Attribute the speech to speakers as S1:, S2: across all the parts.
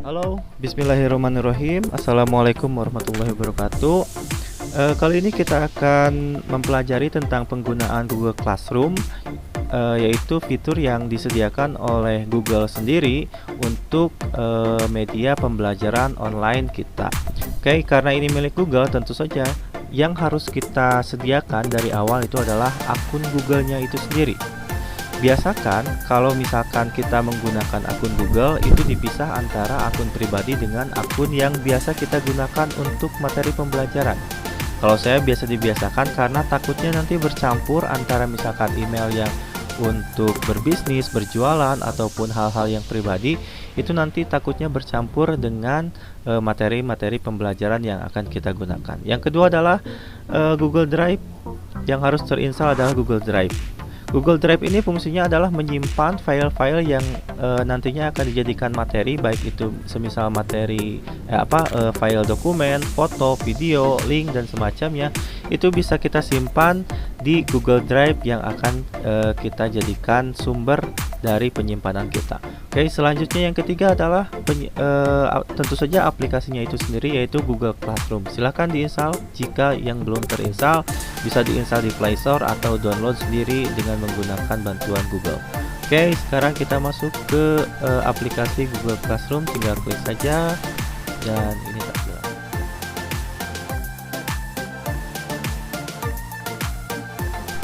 S1: Halo, bismillahirrahmanirrahim. Assalamualaikum warahmatullahi wabarakatuh. Kali ini kita akan mempelajari tentang penggunaan Google Classroom, yaitu fitur yang disediakan oleh Google sendiri untuk media pembelajaran online kita. Oke, karena ini milik Google, tentu saja yang harus kita sediakan dari awal itu adalah akun Google-nya itu sendiri. Biasakan kalau misalkan kita menggunakan akun Google itu dipisah antara akun pribadi dengan akun yang biasa kita gunakan untuk materi pembelajaran. Kalau saya biasa dibiasakan karena takutnya nanti bercampur antara misalkan email yang untuk berbisnis, berjualan ataupun hal-hal yang pribadi, itu nanti takutnya bercampur dengan materi-materi pembelajaran yang akan kita gunakan. Yang kedua adalah Google Drive. Yang harus terinstall adalah Google Drive. Google Drive ini fungsinya adalah menyimpan file-file yang nantinya akan dijadikan materi, baik itu semisal materi file dokumen, foto, video, link dan semacamnya. Itu bisa kita simpan di Google Drive yang akan kita jadikan sumber dari penyimpanan kita. Oke, selanjutnya yang ketiga adalah tentu saja aplikasinya itu sendiri, yaitu Google Classroom. Silahkan diinstal, jika yang belum terinstall bisa diinstal di Play Store atau download sendiri dengan menggunakan bantuan Google. Oke, sekarang kita masuk ke aplikasi Google Classroom, tinggal klik saja dan ini tampilan.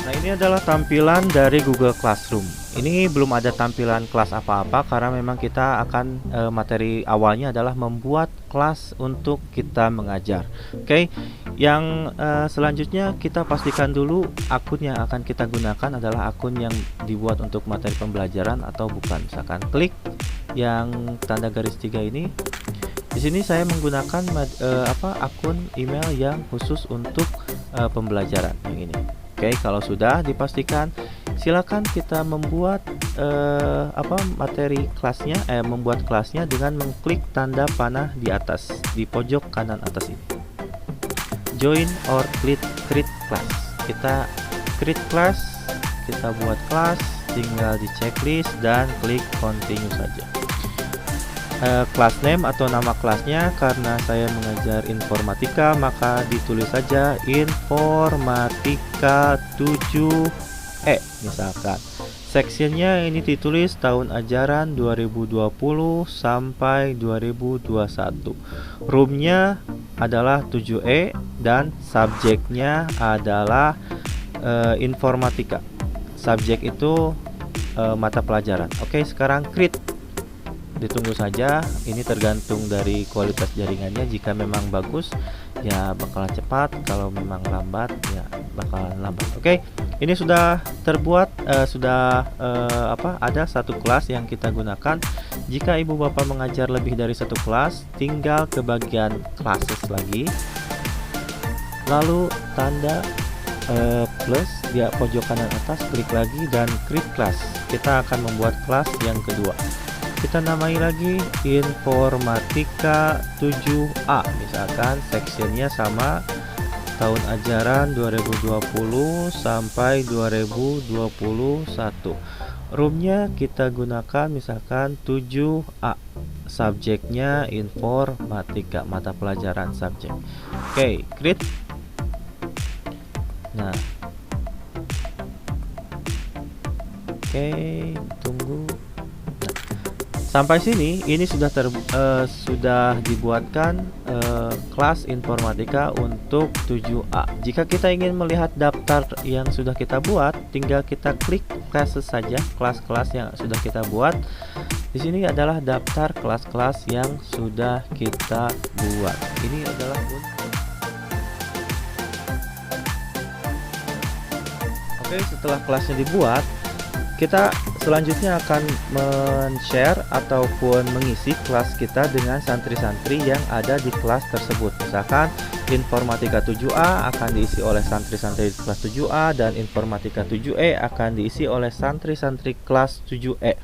S1: Nah, ini adalah tampilan dari Google Classroom. Ini belum ada tampilan kelas apa-apa karena memang kita akan materi awalnya adalah membuat kelas untuk kita mengajar. Oke, yang selanjutnya kita pastikan dulu akun yang akan kita gunakan adalah akun yang dibuat untuk materi pembelajaran atau bukan. Misalkan klik yang tanda garis 3 ini. Di sini saya menggunakan akun email yang khusus untuk pembelajaran yang ini. Oke, kalau sudah dipastikan, silakan kita membuat materi kelasnya, membuat kelasnya dengan mengklik tanda panah di atas di pojok kanan atas ini. Join or create class. Kita create class, kita buat kelas, tinggal di checklist dan klik continue saja. Class name atau nama kelasnya, karena saya mengajar informatika maka ditulis saja informatika 7E misalkan. Sectionnya ini ditulis tahun ajaran 2020 sampai 2021. Roomnya adalah 7E dan subjeknya adalah informatika. Subjek itu mata pelajaran. Oke, sekarang create. Ditunggu saja, ini tergantung dari kualitas jaringannya. Jika memang bagus ya bakalan cepat, kalau memang lambat ya bakalan lambat. Oke, ini sudah terbuat, ada satu kelas yang kita gunakan. Jika ibu bapak mengajar lebih dari satu kelas, tinggal ke bagian classes lagi, lalu tanda plus di pojok kanan atas, klik lagi dan create class. Kita akan membuat kelas yang kedua. Kita namai lagi informatika 7A misalkan, sectionnya sama tahun ajaran 2020 sampai 2021. Roomnya kita gunakan misalkan 7A, subjeknya informatika, mata pelajaran subjek. Oke, create. Nah, oke, tunggu. Sampai sini ini sudah dibuatkan kelas informatika untuk 7A. Jika kita ingin melihat daftar yang sudah kita buat, tinggal kita klik classes saja, kelas-kelas yang sudah kita buat. Di sini adalah daftar kelas-kelas yang sudah kita buat. Ini adalah Oke, setelah kelasnya dibuat, kita selanjutnya akan men-share ataupun mengisi kelas kita dengan santri-santri yang ada di kelas tersebut. Misalkan informatika 7A akan diisi oleh santri-santri kelas 7A dan informatika 7E akan diisi oleh santri-santri kelas 7E.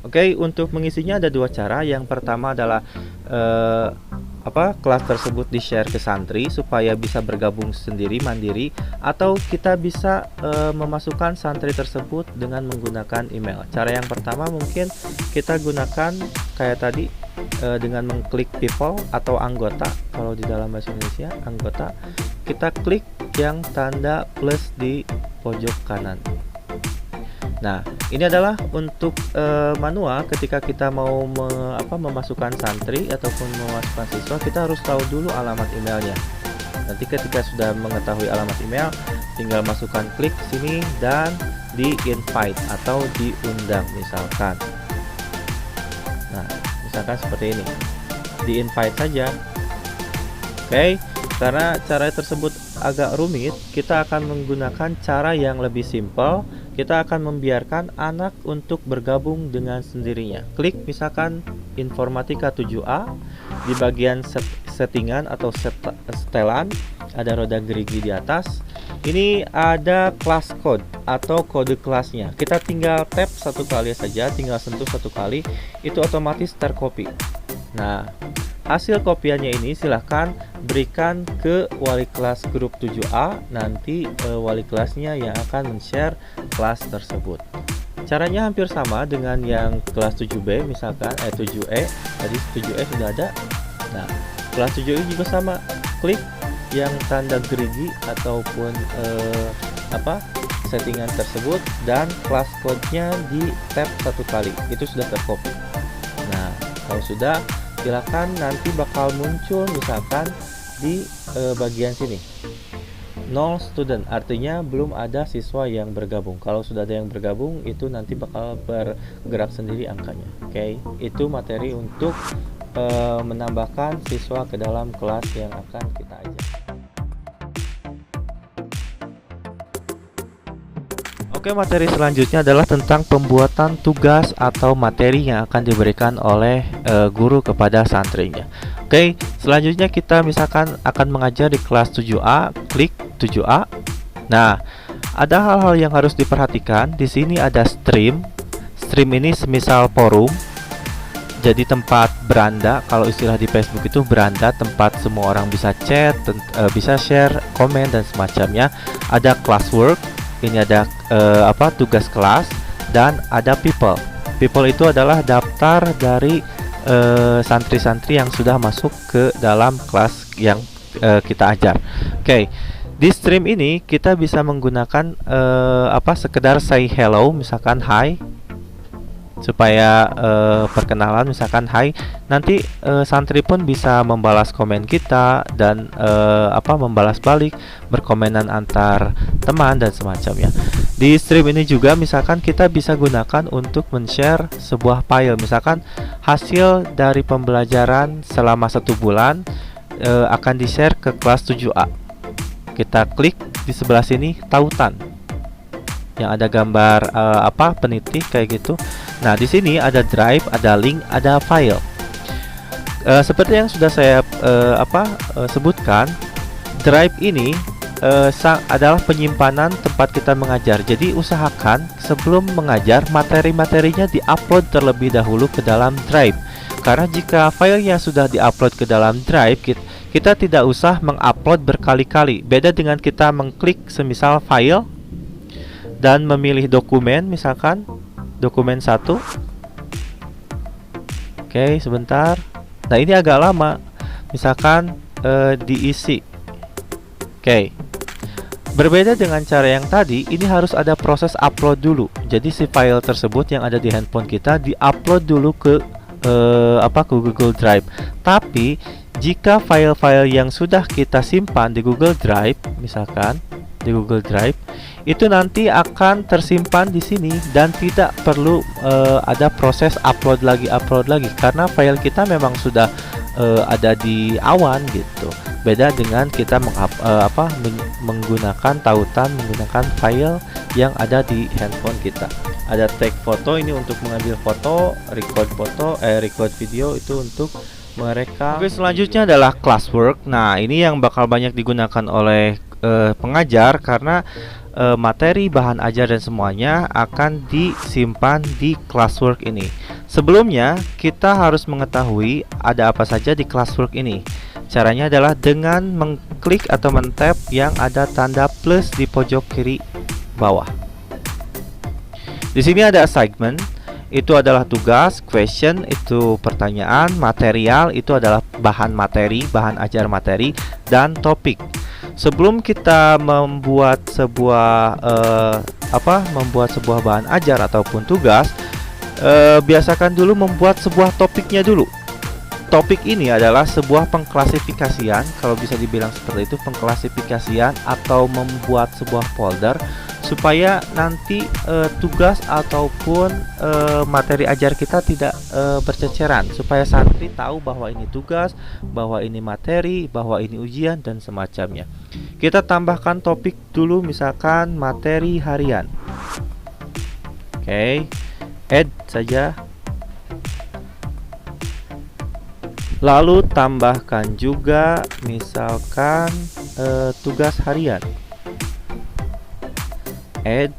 S1: Oke, untuk mengisinya ada dua cara. Yang pertama adalah kelas tersebut di-share ke santri supaya bisa bergabung sendiri mandiri, atau kita bisa memasukkan santri tersebut dengan menggunakan email. Cara yang pertama mungkin kita gunakan kayak tadi, dengan mengklik people atau anggota. Kalau di dalam bahasa Indonesia anggota, kita klik yang tanda plus di pojok kanan. Nah, ini adalah untuk manual. Ketika kita mau memasukkan santri ataupun memasukkan siswa, kita harus tahu dulu alamat emailnya. Nanti ketika sudah mengetahui alamat email, tinggal masukkan klik sini dan di invite atau diundang misalkan. Nah, misalkan seperti ini, di invite saja. Oke, karena cara tersebut agak rumit, kita akan menggunakan cara yang lebih simpel. Kita akan membiarkan anak untuk bergabung dengan sendirinya. Klik misalkan Informatika 7A, di bagian settingan atau setelan ada roda gerigi di atas. Ini ada class code atau kode kelasnya. Kita tinggal tap satu kali saja, tinggal sentuh satu kali, itu otomatis tercopy. Nah, hasil kopiannya ini silahkan berikan ke wali kelas grup 7A. Nanti wali kelasnya yang akan men-share kelas tersebut. Caranya hampir sama dengan yang kelas 7B misalkan 7E. Tadi 7E sudah ada. Nah, kelas 7E juga sama. Klik yang tanda gerigi ataupun settingan tersebut dan kelas code-nya di tap satu kali. Itu sudah tercopy. Nah, kalau sudah, silakan nanti bakal muncul misalkan di bagian sini 0 student, artinya belum ada siswa yang bergabung. Kalau sudah ada yang bergabung, itu nanti bakal bergerak sendiri angkanya. Oke, itu materi untuk menambahkan siswa ke dalam kelas yang akan kita ajar. Oke, materi selanjutnya adalah tentang pembuatan tugas atau materi yang akan diberikan oleh guru kepada santrinya. Oke, selanjutnya kita misalkan akan mengajar di kelas 7A, klik 7A. Nah, ada hal-hal yang harus diperhatikan. Di sini ada stream. Stream ini semisal forum. Jadi tempat beranda, kalau istilah di Facebook itu beranda, tempat semua orang bisa chat, bisa share, komen dan semacamnya. Ada classwork. Ini ada tugas kelas dan ada people. People itu adalah daftar dari santri-santri yang sudah masuk ke dalam kelas yang kita ajar. Oke, di stream ini kita bisa menggunakan sekedar say hello, misalkan hi, supaya perkenalan, misalkan hai. Nanti santri pun bisa membalas komen kita dan membalas balik, berkomenan antar teman dan semacamnya. Di stream ini juga misalkan kita bisa gunakan untuk men-share sebuah file, misalkan hasil dari pembelajaran selama 1 bulan akan di-share ke kelas 7A. Kita klik di sebelah sini tautan yang ada gambar peniti kayak gitu. Nah, di sini ada drive, ada link, ada file. Seperti yang sudah saya sebutkan, drive ini adalah penyimpanan tempat kita mengajar. Jadi usahakan sebelum mengajar, materi-materinya diupload terlebih dahulu ke dalam drive. Karena jika filenya sudah diupload ke dalam drive, kita tidak usah mengupload berkali-kali. Beda dengan kita mengklik semisal file dan memilih dokumen, misalkan dokumen 1. Oke, sebentar. Nah, ini agak lama. Misalkan diisi. Oke. Berbeda dengan cara yang tadi, ini harus ada proses upload dulu. Jadi si file tersebut yang ada di handphone kita di-upload dulu ke Google Drive. Tapi jika file-file yang sudah kita simpan di Google Drive, misalkan di Google Drive, itu nanti akan tersimpan di sini dan tidak perlu ada proses upload lagi karena file kita memang sudah ada di awan gitu. Beda dengan kita menggunakan tautan, menggunakan file yang ada di handphone kita. Ada tag foto, ini untuk mengambil foto, record video itu untuk merekam. Oke, selanjutnya adalah classwork. Nah, ini yang bakal banyak digunakan oleh pengajar karena materi, bahan ajar dan semuanya akan disimpan di classwork ini. Sebelumnya kita harus mengetahui ada apa saja di classwork ini. Caranya adalah dengan mengklik atau men-tap yang ada tanda plus di pojok kiri bawah. Di sini ada assignment. itu adalah tugas, question itu pertanyaan, material itu adalah bahan materi, bahan ajar materi, dan topik. Sebelum kita membuat sebuah bahan ajar ataupun tugas, biasakan dulu membuat sebuah topiknya dulu. Topik ini adalah sebuah pengklasifikasian, kalau bisa dibilang seperti itu, pengklasifikasian atau membuat sebuah folder supaya nanti tugas ataupun materi ajar kita tidak berceceran, supaya santri tahu bahwa ini tugas, bahwa ini materi, bahwa ini ujian dan semacamnya. Kita tambahkan topik dulu, misalkan materi harian. Oke, add saja. Lalu tambahkan juga misalkan tugas harian. Add.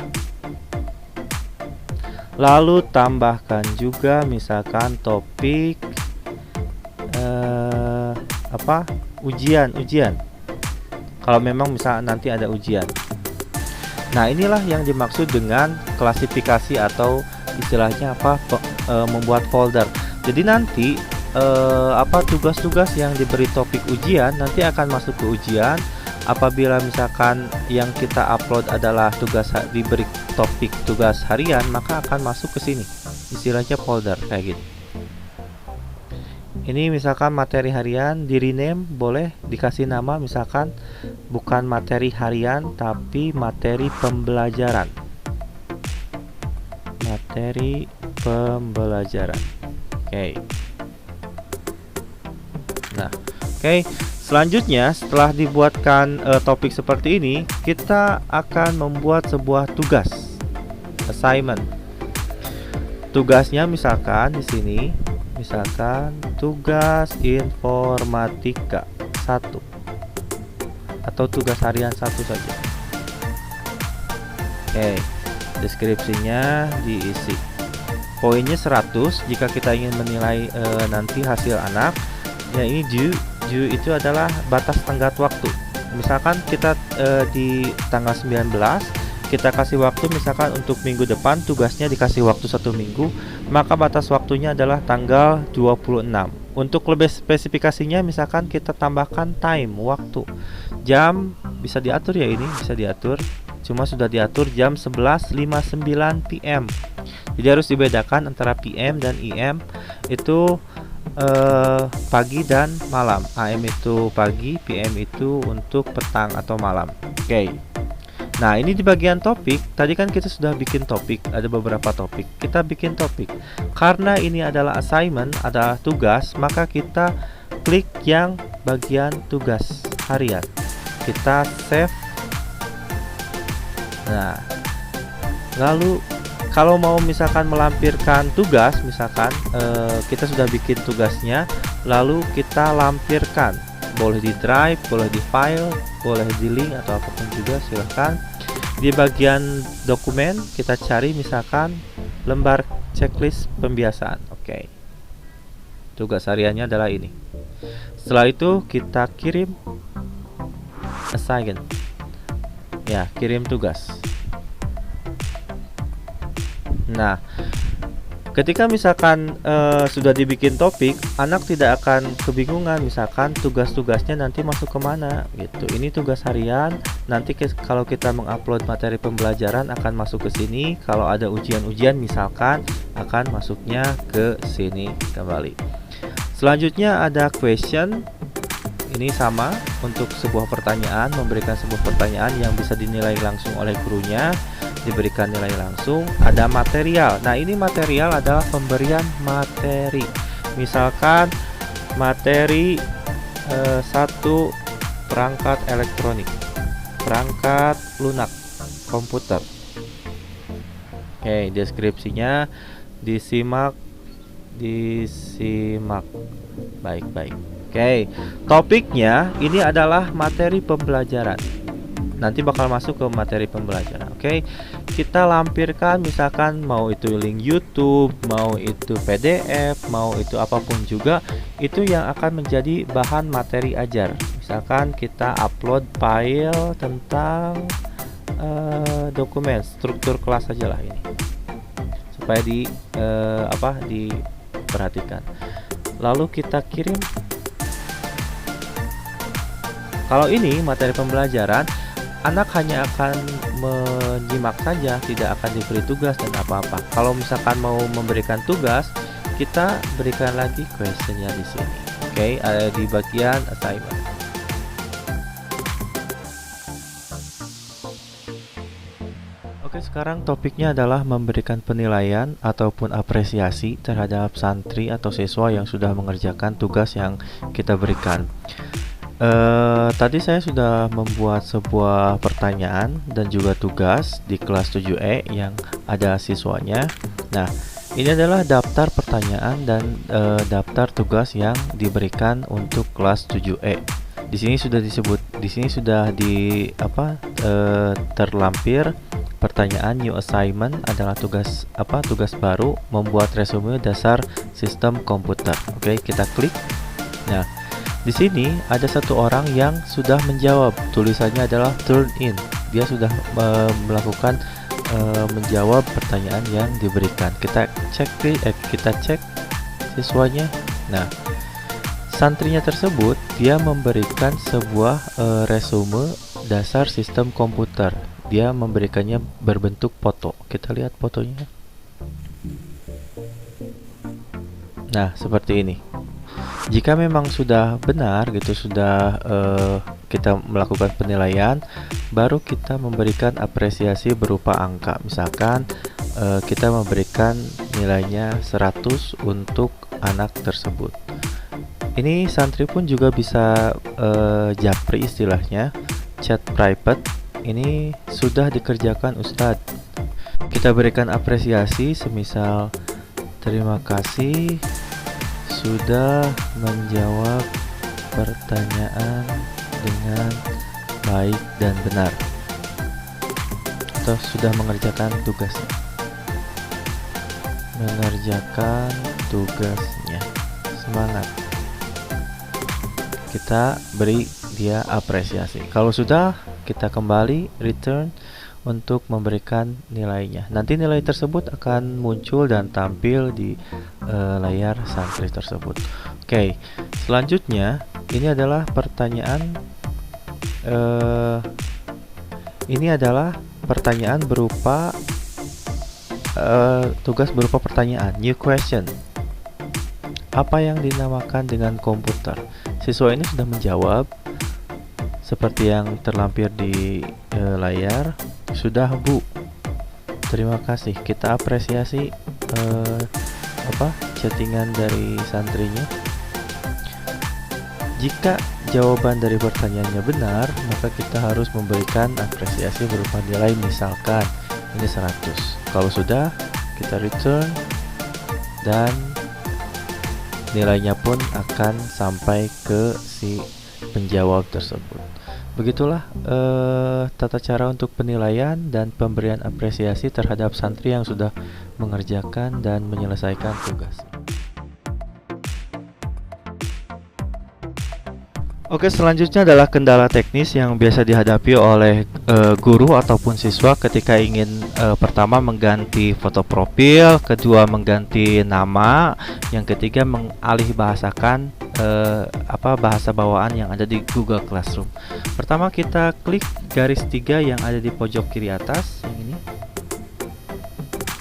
S1: Lalu tambahkan juga misalkan topik ujian. Kalau memang misalnya nanti ada ujian. Nah, inilah yang dimaksud dengan klasifikasi atau istilahnya membuat folder. Jadi nanti tugas-tugas yang diberi topik ujian nanti akan masuk ke ujian. Apabila misalkan yang kita upload adalah diberi topik tugas harian, maka akan masuk ke sini, istilahnya folder kayak gitu. Ini misalkan materi harian, di rename, boleh dikasih nama misalkan bukan materi harian tapi materi pembelajaran. Materi pembelajaran. Oke. Nah, oke. Selanjutnya, setelah dibuatkan topik seperti ini, kita akan membuat sebuah tugas, assignment. Tugasnya misalkan di sini, misalkan tugas informatika 1 atau tugas harian 1 saja. Oke, deskripsinya diisi. Poinnya 100 jika kita ingin menilai nanti hasil anak. Ya, ini due itu adalah batas tenggat waktu. Misalkan kita di tanggal 19, kita kasih waktu misalkan untuk minggu depan tugasnya dikasih waktu 1 minggu, maka batas waktunya adalah tanggal 26. Untuk lebih spesifikasinya misalkan kita tambahkan time, waktu. Jam bisa diatur ya, ini bisa diatur. Cuma sudah diatur jam 11.59 PM. Jadi harus dibedakan antara PM dan IM itu pagi dan malam. AM itu pagi, PM itu untuk petang atau malam. Oke. Nah, ini di bagian topik. Tadi kan kita sudah bikin topik, ada beberapa topik. Kita bikin topik. Karena ini adalah assignment, adalah tugas, maka kita klik yang bagian tugas harian. Kita save. Nah, lalu kalau mau misalkan melampirkan tugas, misalkan kita sudah bikin tugasnya, lalu kita lampirkan, boleh di drive, boleh di file, boleh di link atau apapun juga, silahkan. Di bagian dokumen kita cari misalkan lembar checklist pembiasaan. Oke. Tugas hariannya adalah ini. Setelah itu kita kirim assign. Ya, kirim tugas. Nah, ketika misalkan sudah dibikin topik, anak tidak akan kebingungan misalkan tugas-tugasnya nanti masuk kemana gitu. Ini tugas harian, nanti kalau kita mengupload materi pembelajaran akan masuk ke sini. Kalau ada ujian-ujian misalkan akan masuknya ke sini kembali. Selanjutnya ada question. Ini sama untuk sebuah pertanyaan, memberikan sebuah pertanyaan yang bisa dinilai langsung oleh gurunya, diberikan nilai langsung. Ada material. Nah, ini material adalah pemberian materi. Misalkan materi 1 perangkat elektronik, perangkat lunak komputer. Oke, deskripsinya disimak baik-baik. Oke, topiknya ini adalah materi pembelajaran. Nanti bakal masuk ke materi pembelajaran. Oke, kita lampirkan misalkan mau itu link YouTube, mau itu PDF, mau itu apapun juga, itu yang akan menjadi bahan materi ajar. Misalkan kita upload file tentang dokumen struktur kelas aja lah ini. supaya diperhatikan. Lalu kita kirim. Kalau ini materi pembelajaran, anak hanya akan menyimak saja, tidak akan diberi tugas dan apa-apa. Kalau misalkan mau memberikan tugas, kita berikan lagi questionnya di sini. Oke, ada di bagian assignment. Oke, sekarang topiknya adalah memberikan penilaian ataupun apresiasi terhadap santri atau siswa yang sudah mengerjakan tugas yang kita berikan. Tadi saya sudah membuat sebuah pertanyaan dan juga tugas di kelas 7E yang ada siswanya. Nah, ini adalah daftar pertanyaan dan daftar tugas yang diberikan untuk kelas 7E. Di sini sudah disebut, di sini sudah terlampir pertanyaan new assignment adalah tugas baru membuat resume dasar sistem komputer. Oke, kita klik. Nah, di sini ada satu orang yang sudah menjawab. Tulisannya adalah turn in. Dia sudah melakukan menjawab pertanyaan yang diberikan. Kita cek siswanya. Nah, santrinya tersebut dia memberikan sebuah resume dasar sistem komputer. Dia memberikannya berbentuk foto. Kita lihat fotonya. Nah, seperti ini. Jika memang sudah benar gitu, sudah kita melakukan penilaian, baru kita memberikan apresiasi berupa angka. Misalkan kita memberikan nilainya 100 untuk anak tersebut. Ini santri pun juga bisa japri istilahnya, chat private. Ini sudah dikerjakan Ustadz. Kita berikan apresiasi semisal terima kasih sudah menjawab pertanyaan dengan baik dan benar, atau sudah mengerjakan tugasnya. Semangat. Kita beri dia apresiasi. Kalau sudah, kita kembali return untuk memberikan nilainya. Nanti nilai tersebut akan muncul dan tampil di layar santri tersebut. Oke, selanjutnya ini adalah pertanyaan. Ini adalah pertanyaan berupa tugas berupa pertanyaan, new question. Apa yang dinamakan dengan komputer? Siswa ini sudah menjawab seperti yang terlampir di layar. Sudah, Bu. Terima kasih. Kita apresiasi chattingan dari santrinya. Jika jawaban dari pertanyaannya benar, maka kita harus memberikan apresiasi berupa nilai, misalkan ini 100. Kalau sudah, kita return dan nilainya pun akan sampai ke si penjawab tersebut. Begitulah tata cara untuk penilaian dan pemberian apresiasi terhadap santri yang sudah mengerjakan dan menyelesaikan tugas. Oke, selanjutnya adalah kendala teknis yang biasa dihadapi oleh guru ataupun siswa ketika ingin pertama mengganti foto profil, kedua mengganti nama, yang ketiga mengalih bahasakan bahasa bawaan yang ada di Google Classroom. Pertama kita klik garis 3 yang ada di pojok kiri atas yang ini.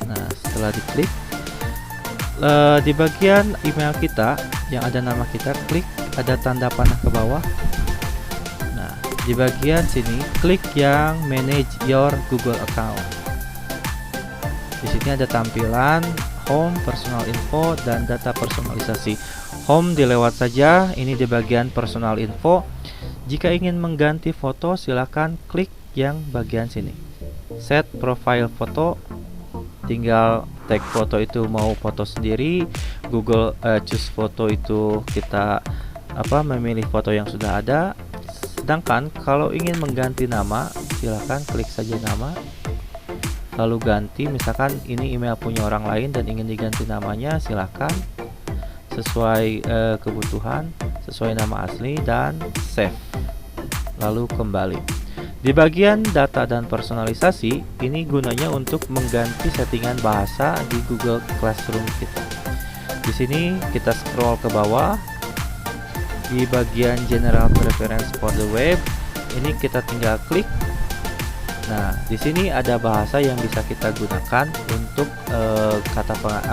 S1: Nah, setelah diklik di bagian email kita yang ada nama kita, klik ada tanda panah ke bawah. Nah, di bagian sini klik yang manage your Google account. Di sini ada tampilan home, personal info, dan data personalisasi. Home dilewat saja, ini di bagian personal info. Jika ingin mengganti foto, silakan klik yang bagian sini. Set profile foto, tinggal tag foto itu mau foto sendiri. Google choose foto itu kita memilih foto yang sudah ada. Sedangkan kalau ingin mengganti nama, silakan klik saja nama, lalu ganti. Misalkan ini email punya orang lain dan ingin diganti namanya, silakan sesuai kebutuhan, sesuai nama asli, dan save, lalu kembali. Di bagian data dan personalisasi, ini gunanya untuk mengganti settingan bahasa di Google Classroom kita. Di sini kita scroll ke bawah. Di bagian General Preference for the Web, ini kita tinggal klik. Nah, di sini ada bahasa yang bisa kita gunakan untuk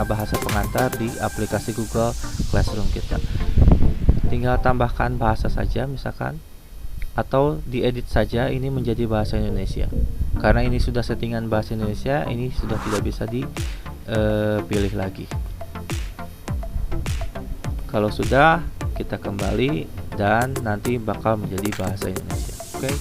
S1: bahasa pengantar di aplikasi Google Classroom kita. Tinggal tambahkan bahasa saja misalkan, atau diedit saja ini menjadi bahasa Indonesia. Karena ini sudah settingan bahasa Indonesia, ini sudah tidak bisa dipilih lagi. Kalau sudah, kita kembali dan nanti bakal menjadi bahasa Indonesia. Oke.